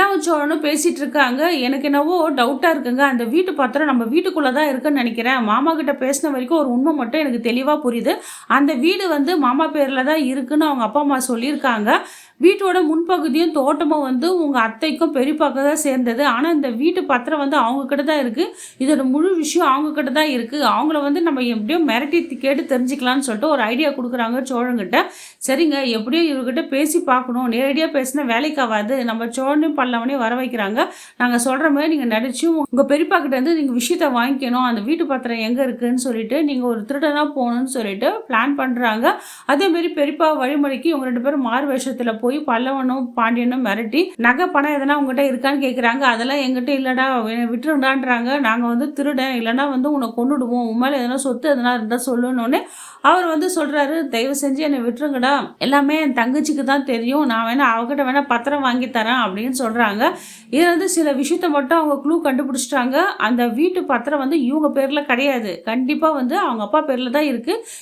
நிலாவும் சோழனும் பேசிட்டு இருக்காங்க. எனக்கு என்னவோ டவுட்டா இருக்குங்க. அந்த வீட்டு பத்திரம் நம்ம வீட்டுக்குள்ள தான் இருக்குன்னு நெனைக்கிறேன். மாமா கிட்ட பேசின வரைக்கும் ஒரு உண்மை மட்டும் எனக்கு தெளிவா புரியுது. அந்த வீடு வந்து மாமா பேர்ல தான் இருக்குன்னு அவங்க அப்பா, அம்மா சொல்லியிருக்காங்க. வீட்டோட முன்பகுதியும், தோட்டமும் வந்து உங்க அத்தைக்கும், பெரியப்பாக்கும் தான் சேர்ந்தது. ஆனா, இந்த வீட்டு பத்திரம் வந்து அவங்க கிட்ட தான் இருக்கு. இதோட முழு விஷயம் அவங்க கிட்ட தான் இருக்கு. அவங்கள வந்து நம்ம எப்படியோ மிரட்டி கேட்டு தெரிஞ்சுக்கலான்னு சொல்லிட்டு ஒரு ஐடியா குடுக்குறாங்க சோழன்கிட்ட. சரிங்க, எப்படியோ இவர்கிட்ட பேசி பார்க்கணும். நேரடியா பேசினா வேலைக்கு ஆவாது. நம்ம சோழனையும், பல்லவனையும் வர வைக்கிறாங்க. நாங்க சொல்ற மாரி நீங்க நடிச்சு உங்க பெரியப்பா கிட்ட இருந்து நீங்க விஷயத்த வாங்கிக்கணும். அந்த வீட்டு பத்திரம் எங்க இருக்குன்னு சொல்லிட்டு, நீங்க ஒரு திருடனா போகணும்னு சொல்லிட்டு பிளான் பண்றாங்க. அதே மாரி பெரியப்பா வழிமொழிக்கு இவங்க 2 பேரும் மாறு வேஷத்துல போய் பல்லவனும், பாண்டியனும் மிரட்டி, நகை, பணம் எதனா உங்ககிட்ட இருக்கான்னு கேட்குறாங்க. அதெல்லாம் என்கிட்ட இல்லடா, விட்டுருங்கடான்றாங்க. நாங்க வந்து திருடன், இல்லன்னா வந்து உன்ன கொன்னுடுவோம். உன் மேல எதனா சொத்து எதனா இருந்தா சொல்லுன்னோனே, அவர் வந்து சொல்றாரு, "தயவு செஞ்சு என்ன விட்டுருங்கடா. எல்லாமே என் தங்கச்சிக்கு தான் தெரியும். நான் வேணா அவகிட்ட வேணா பத்திரம் வாங்கி தரேன்" அப்படின்னு சொல்றாங்க. இதுல வந்து சில விஷயத்த மட்டும் அவங்க க்ளூ கண்டுபிடிச்சிட்டாங்க. அந்த வீட்டு பத்திரம் வந்து இவங்க பேர்ல கிடையாது. கண்டிப்பா வந்து அவங்க அப்பா பேர்ல தான் இருக்கு.